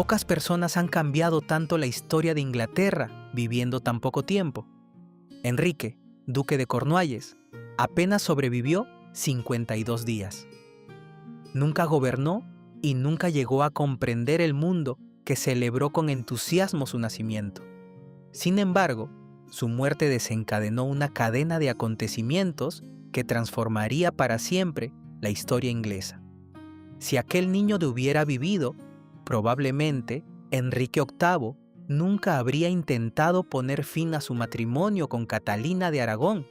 Pocas personas han cambiado tanto la historia de Inglaterra viviendo tan poco tiempo. Enrique, duque de Cornualles, apenas sobrevivió 52 días. Nunca gobernó y nunca llegó a comprender el mundo que celebró con entusiasmo su nacimiento. Sin embargo, su muerte desencadenó una cadena de acontecimientos que transformaría para siempre la historia inglesa. Si aquel niño hubiera vivido, probablemente Enrique VIII nunca habría intentado poner fin a su matrimonio con Catalina de Aragón.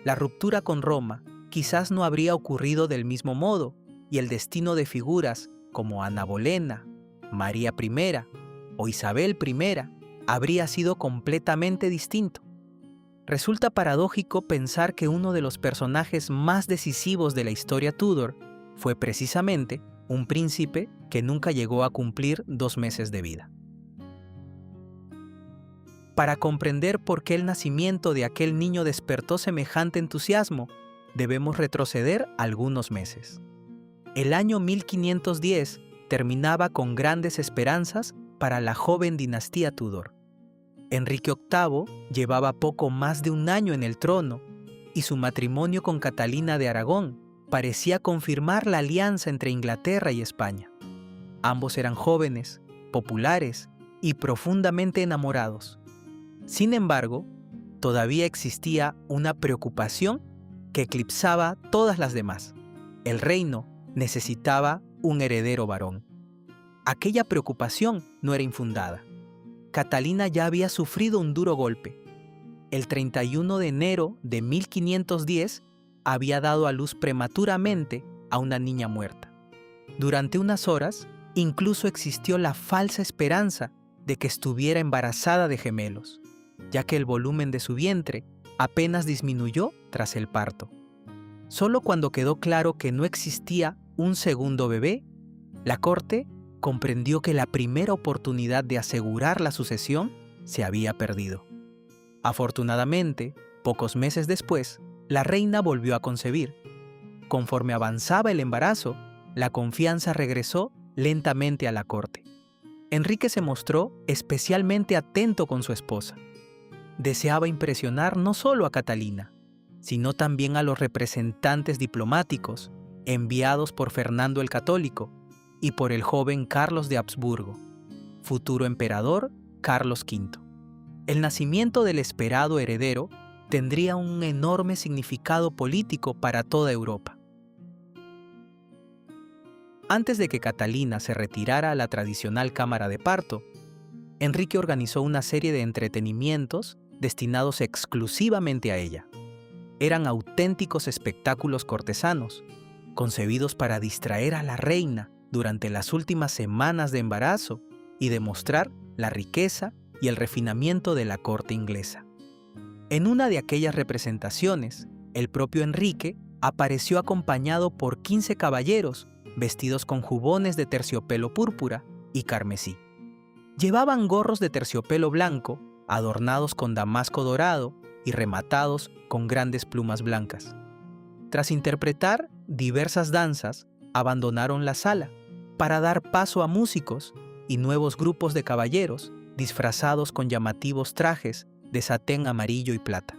La ruptura con Roma quizás no habría ocurrido del mismo modo y el destino de figuras como Ana Bolena, María I o Isabel I habría sido completamente distinto. Resulta paradójico pensar que uno de los personajes más decisivos de la historia Tudor fue precisamente un príncipe que nunca llegó a cumplir 2 meses de vida. Para comprender por qué el nacimiento de aquel niño despertó semejante entusiasmo, debemos retroceder algunos meses. El año 1510 terminaba con grandes esperanzas para la joven dinastía Tudor. Enrique VIII llevaba poco más de un año en el trono y su matrimonio con Catalina de Aragón parecía confirmar la alianza entre Inglaterra y España. Ambos eran jóvenes, populares y profundamente enamorados. Sin embargo, todavía existía una preocupación que eclipsaba todas las demás. El reino necesitaba un heredero varón. Aquella preocupación no era infundada. Catalina ya había sufrido un duro golpe. El 31 de enero de 1510 había dado a luz prematuramente a una niña muerta. Durante unas horas, incluso existió la falsa esperanza de que estuviera embarazada de gemelos, ya que el volumen de su vientre apenas disminuyó tras el parto. Solo cuando quedó claro que no existía un segundo bebé, la corte comprendió que la primera oportunidad de asegurar la sucesión se había perdido. Afortunadamente, pocos meses después, la reina volvió a concebir. Conforme avanzaba el embarazo, la confianza regresó lentamente a la corte. Enrique se mostró especialmente atento con su esposa. Deseaba impresionar no solo a Catalina, sino también a los representantes diplomáticos enviados por Fernando el Católico y por el joven Carlos de Habsburgo, futuro emperador Carlos V. El nacimiento del esperado heredero tendría un enorme significado político para toda Europa. Antes de que Catalina se retirara a la tradicional cámara de parto, Enrique organizó una serie de entretenimientos destinados exclusivamente a ella. Eran auténticos espectáculos cortesanos, concebidos para distraer a la reina durante las últimas semanas de embarazo y demostrar la riqueza y el refinamiento de la corte inglesa. En una de aquellas representaciones, el propio Enrique apareció acompañado por 15 caballeros vestidos con jubones de terciopelo púrpura y carmesí. Llevaban gorros de terciopelo blanco, adornados con damasco dorado y rematados con grandes plumas blancas. Tras interpretar diversas danzas, abandonaron la sala para dar paso a músicos y nuevos grupos de caballeros disfrazados con llamativos trajes de satén amarillo y plata.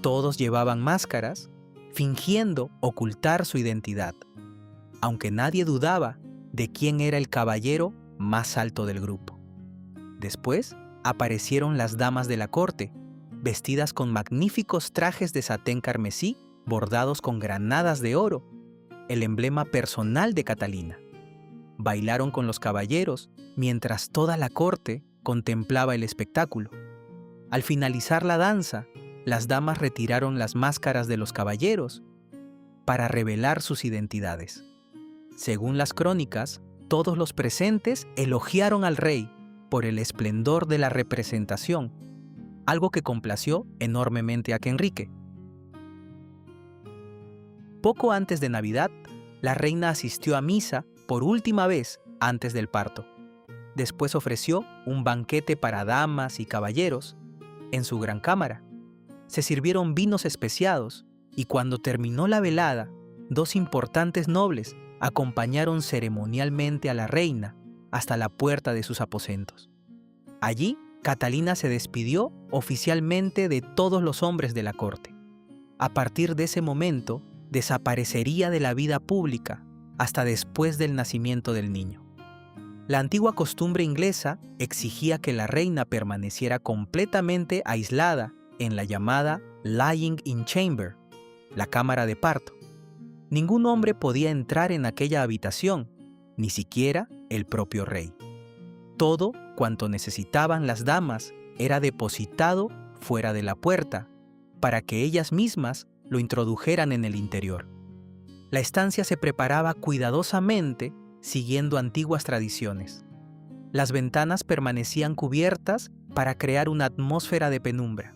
Todos llevaban máscaras, fingiendo ocultar su identidad, aunque nadie dudaba de quién era el caballero más alto del grupo. Después aparecieron las damas de la corte, vestidas con magníficos trajes de satén carmesí bordados con granadas de oro, el emblema personal de Catalina. Bailaron con los caballeros mientras toda la corte contemplaba el espectáculo. Al finalizar la danza, las damas retiraron las máscaras de los caballeros para revelar sus identidades. Según las crónicas, todos los presentes elogiaron al rey por el esplendor de la representación, algo que complació enormemente a Enrique. Poco antes de Navidad, la reina asistió a misa por última vez antes del parto. Después ofreció un banquete para damas y caballeros en su gran cámara. Se sirvieron vinos especiados y cuando terminó la velada, 2 importantes nobles acompañaron ceremonialmente a la reina hasta la puerta de sus aposentos. Allí, Catalina se despidió oficialmente de todos los hombres de la corte. A partir de ese momento, desaparecería de la vida pública hasta después del nacimiento del niño. La antigua costumbre inglesa exigía que la reina permaneciera completamente aislada en la llamada Lying in Chamber, la cámara de parto. Ningún hombre podía entrar en aquella habitación, ni siquiera el propio rey. Todo cuanto necesitaban las damas era depositado fuera de la puerta, para que ellas mismas lo introdujeran en el interior. La estancia se preparaba cuidadosamente siguiendo antiguas tradiciones. Las ventanas permanecían cubiertas para crear una atmósfera de penumbra.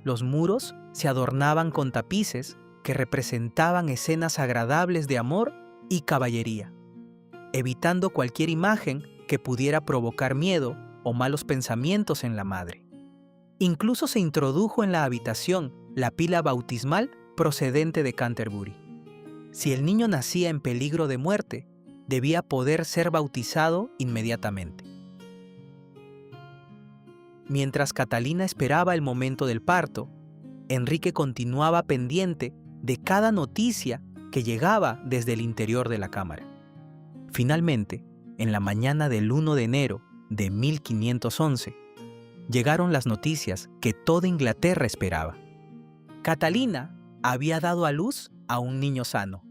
Los muros se adornaban con tapices que representaban escenas agradables de amor y caballería, evitando cualquier imagen que pudiera provocar miedo o malos pensamientos en la madre. Incluso se introdujo en la habitación la pila bautismal procedente de Canterbury. Si el niño nacía en peligro de muerte, debía poder ser bautizado inmediatamente. Mientras Catalina esperaba el momento del parto, Enrique continuaba pendiente de cada noticia que llegaba desde el interior de la cámara. Finalmente, en la mañana del 1 de enero de 1511, llegaron las noticias que toda Inglaterra esperaba. Catalina había dado a luz a un niño sano.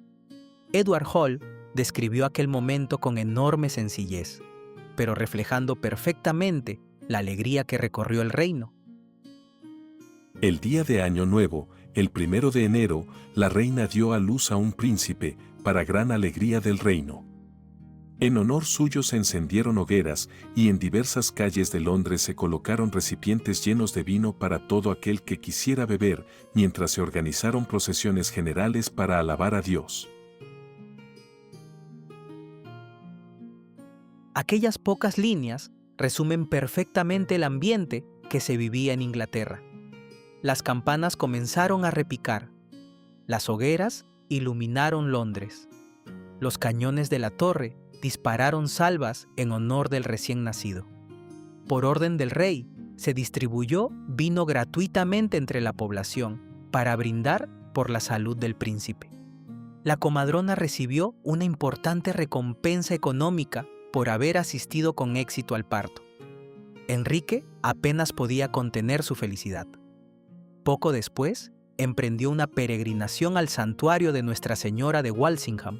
Edward Hall describió aquel momento con enorme sencillez, pero reflejando perfectamente la alegría que recorrió el reino. El día de Año Nuevo, el 1 de enero, la reina dio a luz a un príncipe, para gran alegría del reino. En honor suyo se encendieron hogueras y en diversas calles de Londres se colocaron recipientes llenos de vino para todo aquel que quisiera beber, mientras se organizaron procesiones generales para alabar a Dios. Aquellas pocas líneas resumen perfectamente el ambiente que se vivía en Inglaterra. Las campanas comenzaron a repicar. Las hogueras iluminaron Londres. Los cañones de la torre dispararon salvas en honor del recién nacido. Por orden del rey, se distribuyó vino gratuitamente entre la población para brindar por la salud del príncipe. La comadrona recibió una importante recompensa económica por haber asistido con éxito al parto. Enrique apenas podía contener su felicidad. Poco después, emprendió una peregrinación al santuario de Nuestra Señora de Walsingham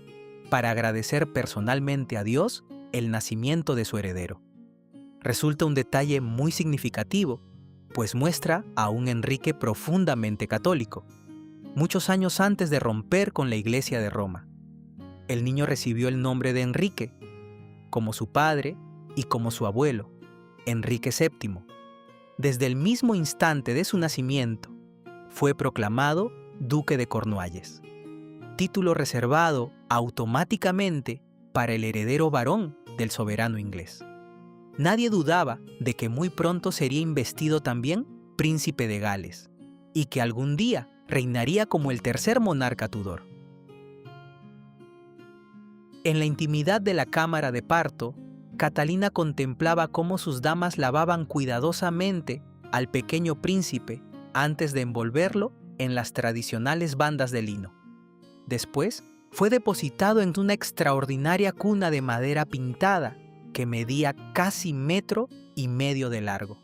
para agradecer personalmente a Dios el nacimiento de su heredero. Resulta un detalle muy significativo, pues muestra a un Enrique profundamente católico, muchos años antes de romper con la Iglesia de Roma. El niño recibió el nombre de Enrique, como su padre y como su abuelo, Enrique VII. Desde el mismo instante de su nacimiento, fue proclamado Duque de Cornualles, título reservado automáticamente para el heredero varón del soberano inglés. Nadie dudaba de que muy pronto sería investido también príncipe de Gales y que algún día reinaría como el tercer monarca Tudor. En la intimidad de la cámara de parto, Catalina contemplaba cómo sus damas lavaban cuidadosamente al pequeño príncipe antes de envolverlo en las tradicionales bandas de lino. Después, fue depositado en una extraordinaria cuna de madera pintada que medía casi 1,5 metros de largo.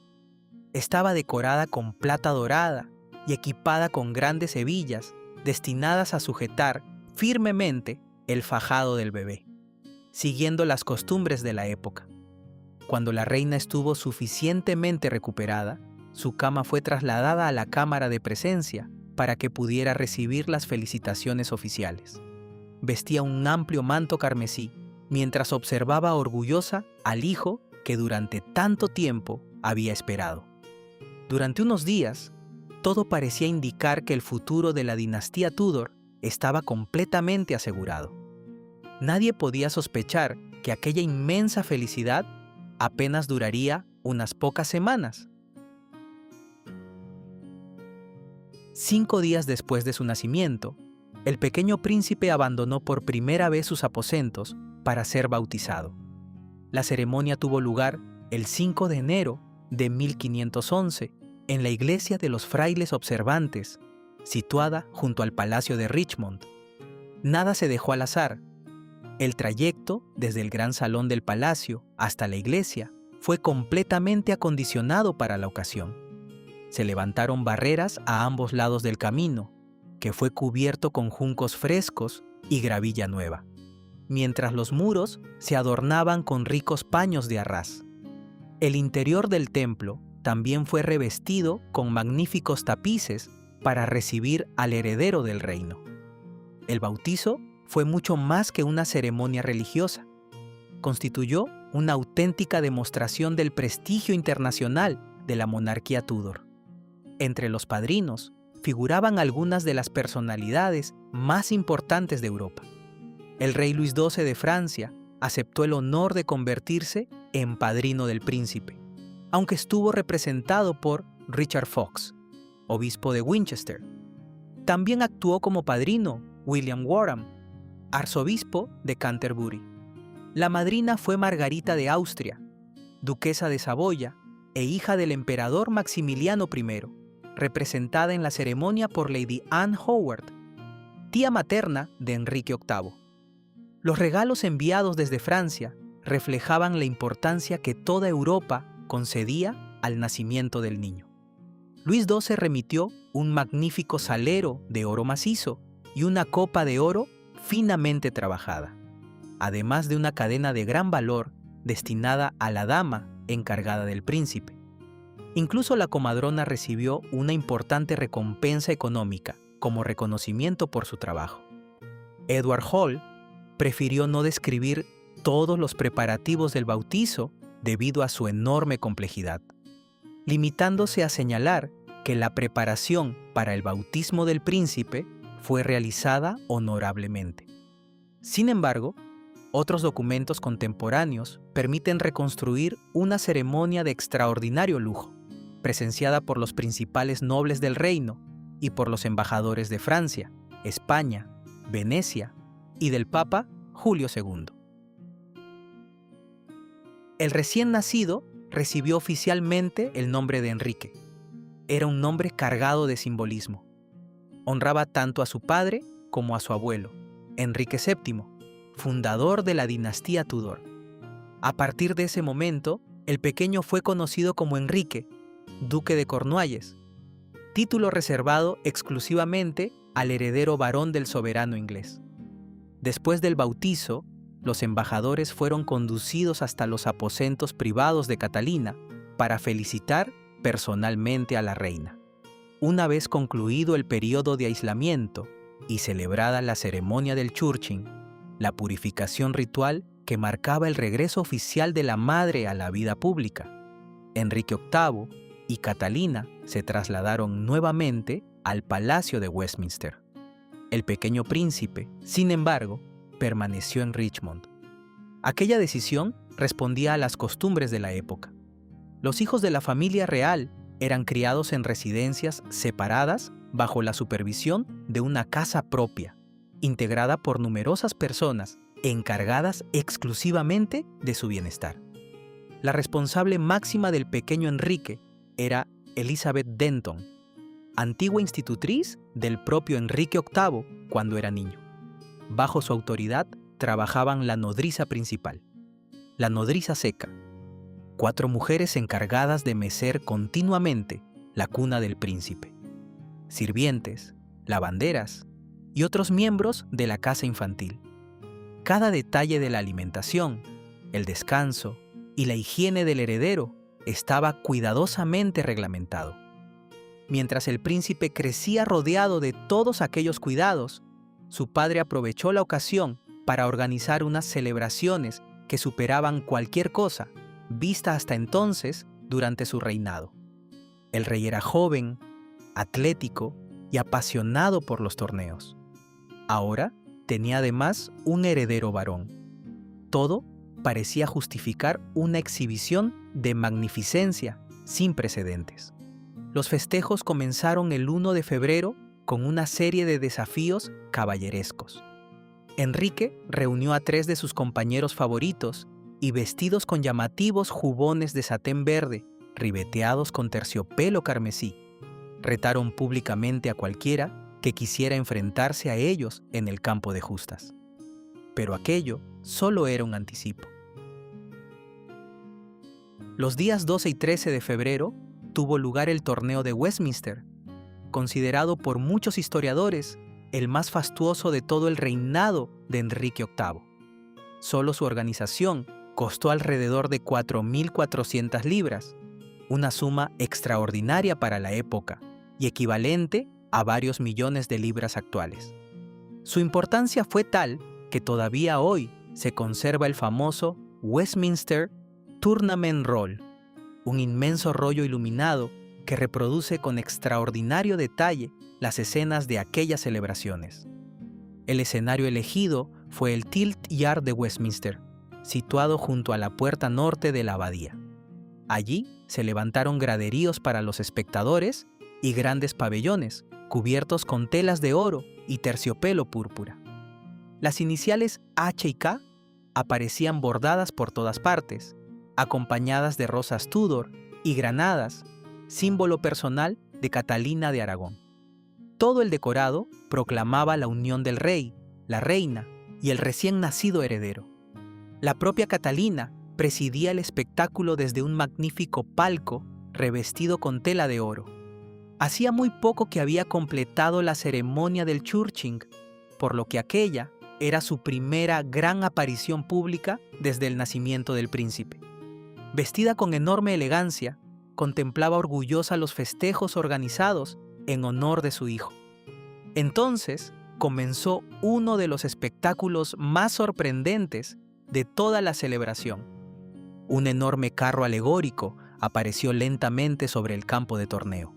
Estaba decorada con plata dorada y equipada con grandes hebillas destinadas a sujetar firmemente el fajado del bebé, siguiendo las costumbres de la época. Cuando la reina estuvo suficientemente recuperada, su cama fue trasladada a la cámara de presencia para que pudiera recibir las felicitaciones oficiales. Vestía un amplio manto carmesí, mientras observaba orgullosa al hijo que durante tanto tiempo había esperado. Durante unos días, todo parecía indicar que el futuro de la dinastía Tudor estaba completamente asegurado. Nadie podía sospechar que aquella inmensa felicidad apenas duraría unas pocas semanas. 5 días después de su nacimiento, el pequeño príncipe abandonó por primera vez sus aposentos para ser bautizado. La ceremonia tuvo lugar el 5 de enero de 1511 en la iglesia de los Frailes Observantes, situada junto al Palacio de Richmond. Nada se dejó al azar. El trayecto desde el gran salón del palacio hasta la iglesia fue completamente acondicionado para la ocasión. Se levantaron barreras a ambos lados del camino, que fue cubierto con juncos frescos y gravilla nueva, mientras los muros se adornaban con ricos paños de arrás. El interior del templo también fue revestido con magníficos tapices para recibir al heredero del reino. El bautizo fue mucho más que una ceremonia religiosa. Constituyó una auténtica demostración del prestigio internacional de la monarquía Tudor. Entre los padrinos figuraban algunas de las personalidades más importantes de Europa. El rey Luis XII de Francia aceptó el honor de convertirse en padrino del príncipe, aunque estuvo representado por Richard Fox, obispo de Winchester. También actuó como padrino William Warham, arzobispo de Canterbury. La madrina fue Margarita de Austria, duquesa de Saboya e hija del emperador Maximiliano I, representada en la ceremonia por Lady Anne Howard, tía materna de Enrique VIII. Los regalos enviados desde Francia reflejaban la importancia que toda Europa concedía al nacimiento del niño. Luis XII remitió un magnífico salero de oro macizo y una copa de oro finamente trabajada, además de una cadena de gran valor destinada a la dama encargada del príncipe. Incluso la comadrona recibió una importante recompensa económica como reconocimiento por su trabajo. Edward Hall prefirió no describir todos los preparativos del bautizo debido a su enorme complejidad, limitándose a señalar que la preparación para el bautismo del príncipe fue realizada honorablemente. Sin embargo, otros documentos contemporáneos permiten reconstruir una ceremonia de extraordinario lujo, presenciada por los principales nobles del reino y por los embajadores de Francia, España, Venecia y del Papa Julio II. El recién nacido recibió oficialmente el nombre de Enrique. Era un nombre cargado de simbolismo. Honraba tanto a su padre como a su abuelo, Enrique VII, fundador de la dinastía Tudor. A partir de ese momento, el pequeño fue conocido como Enrique, duque de Cornualles, título reservado exclusivamente al heredero varón del soberano inglés. Después del bautizo, los embajadores fueron conducidos hasta los aposentos privados de Catalina para felicitar personalmente a la reina. Una vez concluido el periodo de aislamiento y celebrada la ceremonia del churching, la purificación ritual que marcaba el regreso oficial de la madre a la vida pública, Enrique VIII y Catalina se trasladaron nuevamente al Palacio de Westminster. El pequeño príncipe, sin embargo, permaneció en Richmond. Aquella decisión respondía a las costumbres de la época. Los hijos de la familia real eran criados en residencias separadas bajo la supervisión de una casa propia, integrada por numerosas personas encargadas exclusivamente de su bienestar. La responsable máxima del pequeño Enrique era Elizabeth Denton, antigua institutriz del propio Enrique VIII cuando era niño. Bajo su autoridad trabajaban la nodriza principal, la nodriza seca, 4 mujeres encargadas de mecer continuamente la cuna del príncipe, sirvientes, lavanderas y otros miembros de la casa infantil. Cada detalle de la alimentación, el descanso y la higiene del heredero estaba cuidadosamente reglamentado. Mientras el príncipe crecía rodeado de todos aquellos cuidados, su padre aprovechó la ocasión para organizar unas celebraciones que superaban cualquier cosa vista hasta entonces durante su reinado. El rey era joven, atlético y apasionado por los torneos. Ahora tenía además un heredero varón. Todo parecía justificar una exhibición de magnificencia sin precedentes. Los festejos comenzaron el 1 de febrero con una serie de desafíos caballerescos. Enrique reunió a 3 de sus compañeros favoritos y vestidos con llamativos jubones de satén verde, ribeteados con terciopelo carmesí, retaron públicamente a cualquiera que quisiera enfrentarse a ellos en el campo de justas. Pero aquello solo era un anticipo. Los días 12 y 13 de febrero tuvo lugar el torneo de Westminster, considerado por muchos historiadores el más fastuoso de todo el reinado de Enrique VIII. Solo su organización costó alrededor de 4.400 libras, una suma extraordinaria para la época y equivalente a varios millones de libras actuales. Su importancia fue tal que todavía hoy se conserva el famoso Westminster Tournament Roll, un inmenso rollo iluminado que reproduce con extraordinario detalle las escenas de aquellas celebraciones. El escenario elegido fue el Tilt Yard de Westminster, situado junto a la puerta norte de la abadía. Allí se levantaron graderíos para los espectadores y grandes pabellones, cubiertos con telas de oro y terciopelo púrpura. Las iniciales H y K aparecían bordadas por todas partes, acompañadas de rosas Tudor y granadas, símbolo personal de Catalina de Aragón. Todo el decorado proclamaba la unión del rey, la reina y el recién nacido heredero. La propia Catalina presidía el espectáculo desde un magnífico palco revestido con tela de oro. Hacía muy poco que había completado la ceremonia del churching, por lo que aquella era su primera gran aparición pública desde el nacimiento del príncipe. Vestida con enorme elegancia, contemplaba orgullosa los festejos organizados en honor de su hijo. Entonces comenzó uno de los espectáculos más sorprendentes de toda la celebración. Un enorme carro alegórico apareció lentamente sobre el campo de torneo.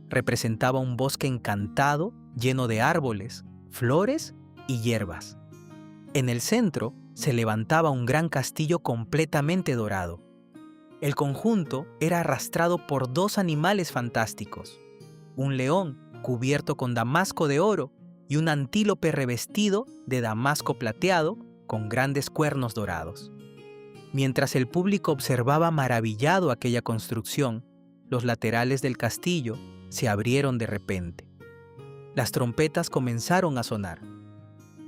Representaba un bosque encantado lleno de árboles, flores y hierbas. En el centro se levantaba un gran castillo completamente dorado. El conjunto era arrastrado por dos animales fantásticos, un león cubierto con damasco de oro y un antílope revestido de damasco plateado con grandes cuernos dorados. Mientras el público observaba maravillado aquella construcción, los laterales del castillo se abrieron de repente. Las trompetas comenzaron a sonar,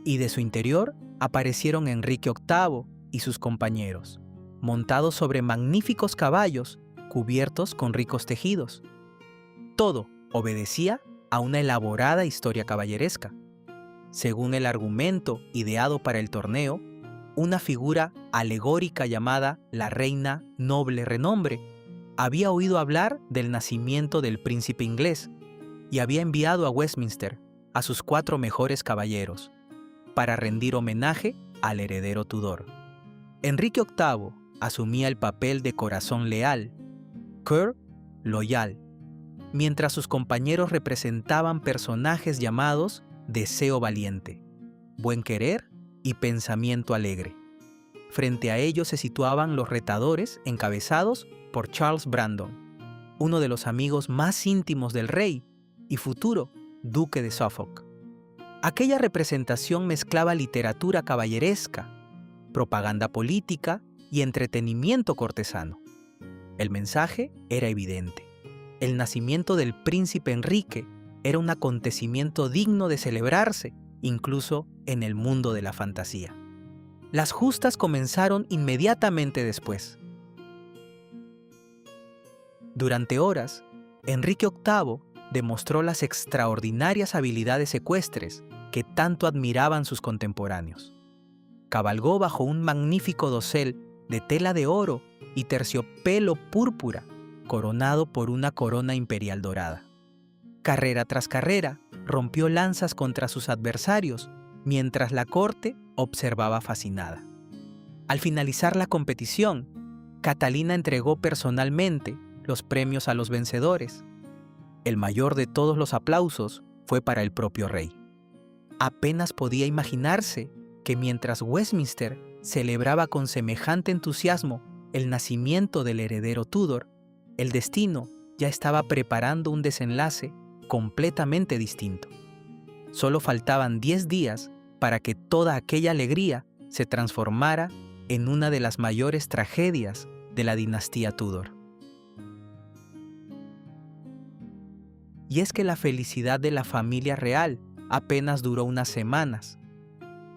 y de su interior aparecieron Enrique VIII y sus compañeros, montados sobre magníficos caballos cubiertos con ricos tejidos. Todo obedecía a una elaborada historia caballeresca. Según el argumento ideado para el torneo, una figura alegórica llamada la Reina Noble Renombre había oído hablar del nacimiento del príncipe inglés y había enviado a Westminster a sus 4 mejores caballeros para rendir homenaje al heredero Tudor. Enrique VIII asumía el papel de corazón leal, cœur loyal, mientras sus compañeros representaban personajes llamados deseo valiente, buen querer y pensamiento alegre. Frente a ellos se situaban los retadores encabezados por Charles Brandon, uno de los amigos más íntimos del rey y futuro duque de Suffolk. Aquella representación mezclaba literatura caballeresca, propaganda política y entretenimiento cortesano. El mensaje era evidente. El nacimiento del príncipe Enrique era un acontecimiento digno de celebrarse, incluso en el mundo de la fantasía. Las justas comenzaron inmediatamente después. Durante horas, Enrique VIII demostró las extraordinarias habilidades ecuestres que tanto admiraban sus contemporáneos. Cabalgó bajo un magnífico dosel de tela de oro y terciopelo púrpura, coronado por una corona imperial dorada. Carrera tras carrera, rompió lanzas contra sus adversarios, mientras la corte observaba fascinada. Al finalizar la competición, Catalina entregó personalmente los premios a los vencedores. El mayor de todos los aplausos fue para el propio rey. Apenas podía imaginarse que mientras Westminster celebraba con semejante entusiasmo el nacimiento del heredero Tudor, el destino ya estaba preparando un desenlace completamente distinto. Solo faltaban 10 días para que toda aquella alegría se transformara en una de las mayores tragedias de la dinastía Tudor. Y es que la felicidad de la familia real apenas duró unas semanas.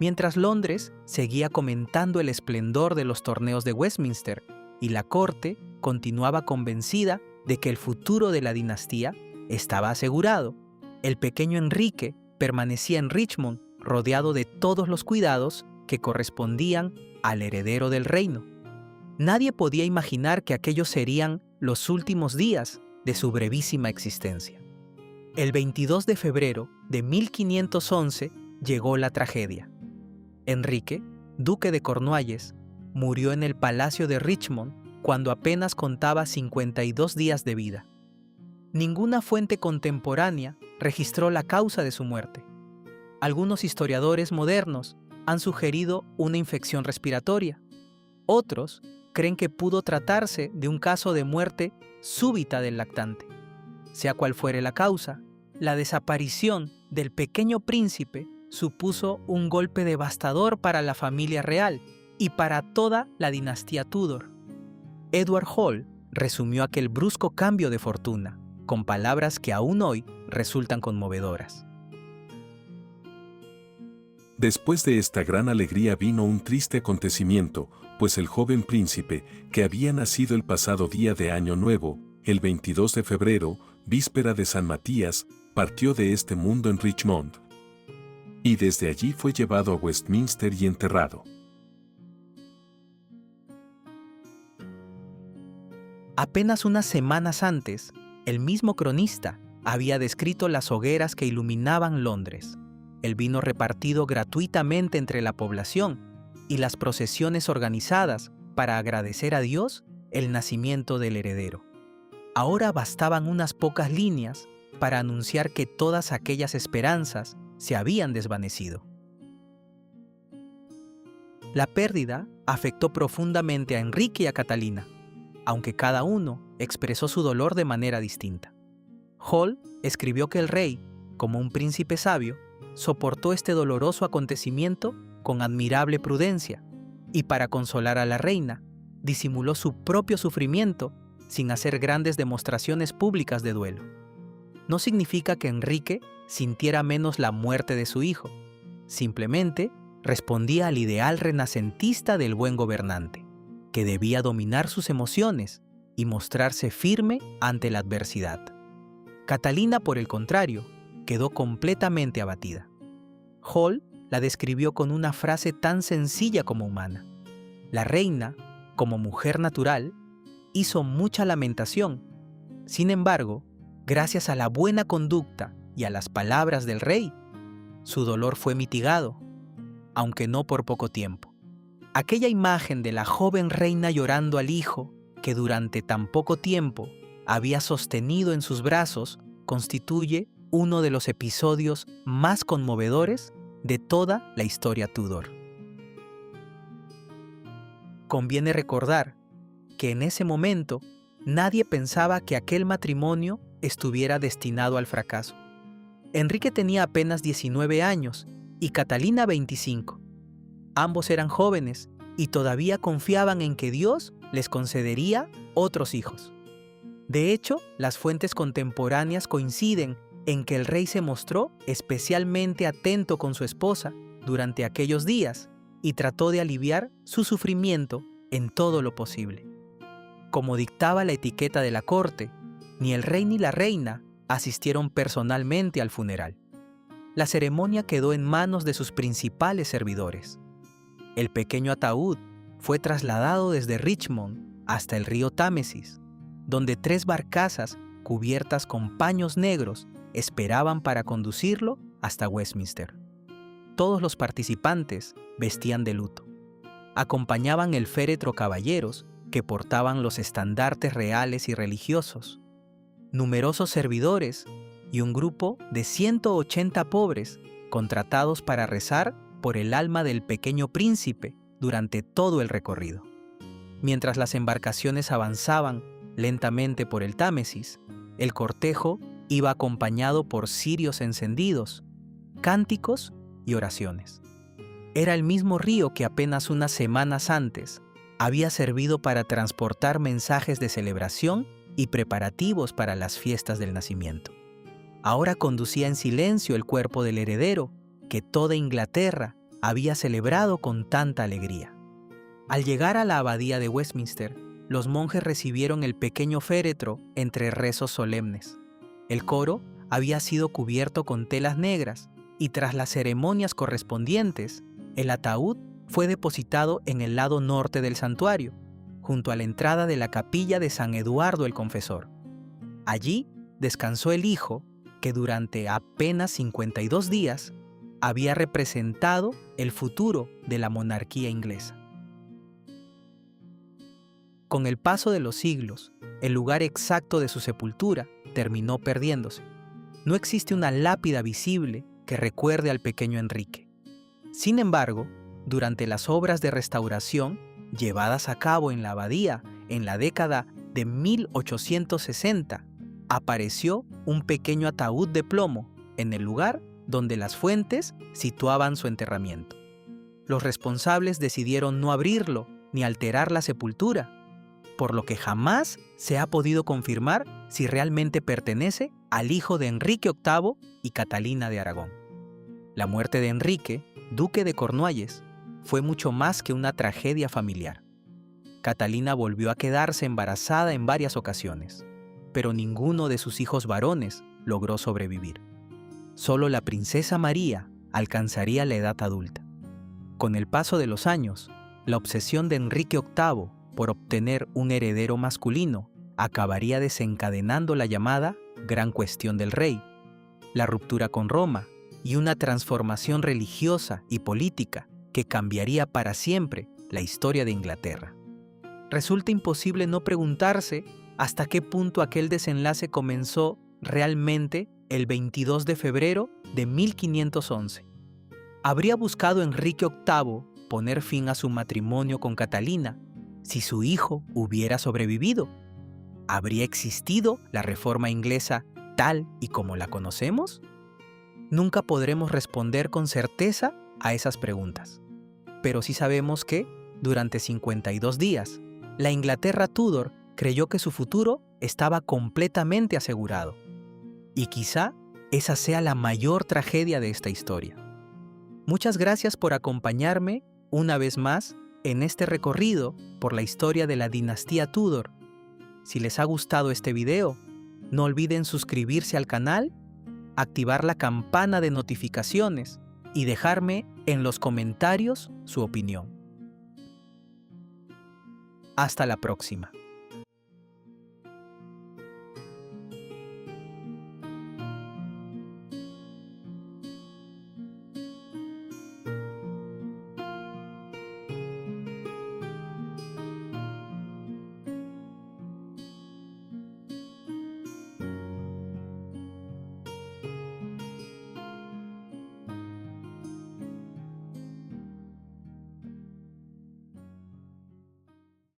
Mientras Londres seguía comentando el esplendor de los torneos de Westminster y la corte continuaba convencida de que el futuro de la dinastía estaba asegurado, el pequeño Enrique permanecía en Richmond rodeado de todos los cuidados que correspondían al heredero del reino. Nadie podía imaginar que aquellos serían los últimos días de su brevísima existencia. El 22 de febrero de 1511 llegó la tragedia. Enrique, duque de Cornualles, murió en el Palacio de Richmond cuando apenas contaba 52 días de vida. Ninguna fuente contemporánea registró la causa de su muerte. Algunos historiadores modernos han sugerido una infección respiratoria. Otros creen que pudo tratarse de un caso de muerte súbita del lactante. Sea cual fuere la causa, la desaparición del pequeño príncipe supuso un golpe devastador para la familia real y para toda la dinastía Tudor. Edward Hall resumió aquel brusco cambio de fortuna con palabras que aún hoy resultan conmovedoras. Después de esta gran alegría vino un triste acontecimiento, pues el joven príncipe, que había nacido el pasado día de Año Nuevo, el 22 de febrero, víspera de San Matías, partió de este mundo en Richmond. Y desde allí fue llevado a Westminster y enterrado. Apenas unas semanas antes, el mismo cronista había descrito las hogueras que iluminaban Londres, el vino repartido gratuitamente entre la población y las procesiones organizadas para agradecer a Dios el nacimiento del heredero. Ahora bastaban unas pocas líneas para anunciar que todas aquellas esperanzas se habían desvanecido. La pérdida afectó profundamente a Enrique y a Catalina, aunque cada uno expresó su dolor de manera distinta. Hall escribió que el rey, como un príncipe sabio, soportó este doloroso acontecimiento con admirable prudencia y, para consolar a la reina, disimuló su propio sufrimiento sin hacer grandes demostraciones públicas de duelo. No significa que Enrique sintiera menos la muerte de su hijo, simplemente respondía al ideal renacentista del buen gobernante, que debía dominar sus emociones y mostrarse firme ante la adversidad. Catalina, por el contrario, quedó completamente abatida. Hall la describió con una frase tan sencilla como humana. La reina, como mujer natural, hizo mucha lamentación. Sin embargo, gracias a la buena conducta y a las palabras del rey, su dolor fue mitigado, aunque no por poco tiempo. Aquella imagen de la joven reina llorando al hijo que durante tan poco tiempo había sostenido en sus brazos constituye uno de los episodios más conmovedores de toda la historia Tudor. Conviene recordar que en ese momento nadie pensaba que aquel matrimonio estuviera destinado al fracaso. Enrique tenía apenas 19 años y Catalina 25. Ambos eran jóvenes y todavía confiaban en que Dios les concedería otros hijos. De hecho, las fuentes contemporáneas coinciden en que el rey se mostró especialmente atento con su esposa durante aquellos días y trató de aliviar su sufrimiento en todo lo posible. Como dictaba la etiqueta de la corte, ni el rey ni la reina asistieron personalmente al funeral. La ceremonia quedó en manos de sus principales servidores. El pequeño ataúd fue trasladado desde Richmond hasta el río Támesis, donde 3 barcazas cubiertas con paños negros esperaban para conducirlo hasta Westminster. Todos los participantes vestían de luto. Acompañaban el féretro caballeros que portaban los estandartes reales y religiosos, numerosos servidores y un grupo de 180 pobres contratados para rezar por el alma del pequeño príncipe durante todo el recorrido. Mientras las embarcaciones avanzaban lentamente por el Támesis, el cortejo iba acompañado por cirios encendidos, cánticos y oraciones. Era el mismo río que apenas unas semanas antes había servido para transportar mensajes de celebración y preparativos para las fiestas del nacimiento. Ahora conducía en silencio el cuerpo del heredero que toda Inglaterra había celebrado con tanta alegría. Al llegar a la abadía de Westminster, los monjes recibieron el pequeño féretro entre rezos solemnes. El coro había sido cubierto con telas negras y tras las ceremonias correspondientes, el ataúd fue depositado en el lado norte del santuario, junto a la entrada de la capilla de San Eduardo el Confesor. Allí descansó el hijo que durante apenas 52 días había representado el futuro de la monarquía inglesa. Con el paso de los siglos, el lugar exacto de su sepultura terminó perdiéndose. No existe una lápida visible que recuerde al pequeño Enrique. Sin embargo, durante las obras de restauración llevadas a cabo en la abadía en la década de 1860, apareció un pequeño ataúd de plomo en el lugar donde las fuentes situaban su enterramiento. Los responsables decidieron no abrirlo ni alterar la sepultura, por lo que jamás se ha podido confirmar si realmente pertenece al hijo de Enrique VIII y Catalina de Aragón. La muerte de Enrique, duque de Cornualles, fue mucho más que una tragedia familiar. Catalina volvió a quedarse embarazada en varias ocasiones, pero ninguno de sus hijos varones logró sobrevivir. Solo la princesa María alcanzaría la edad adulta. Con el paso de los años, la obsesión de Enrique VIII por obtener un heredero masculino acabaría desencadenando la llamada Gran Cuestión del Rey, la ruptura con Roma y una transformación religiosa y política que cambiaría para siempre la historia de Inglaterra. Resulta imposible no preguntarse hasta qué punto aquel desenlace comenzó realmente el 22 de febrero de 1511. ¿Habría buscado Enrique VIII poner fin a su matrimonio con Catalina si su hijo hubiera sobrevivido? ¿Habría existido la reforma inglesa tal y como la conocemos? Nunca podremos responder con certeza a esas preguntas, pero sí sabemos que, durante 52 días, la Inglaterra Tudor creyó que su futuro estaba completamente asegurado. Y quizá esa sea la mayor tragedia de esta historia. Muchas gracias por acompañarme una vez más en este recorrido por la historia de la dinastía Tudor. Si les ha gustado este video, no olviden suscribirse al canal, activar la campana de notificaciones y dejarme en los comentarios su opinión. Hasta la próxima.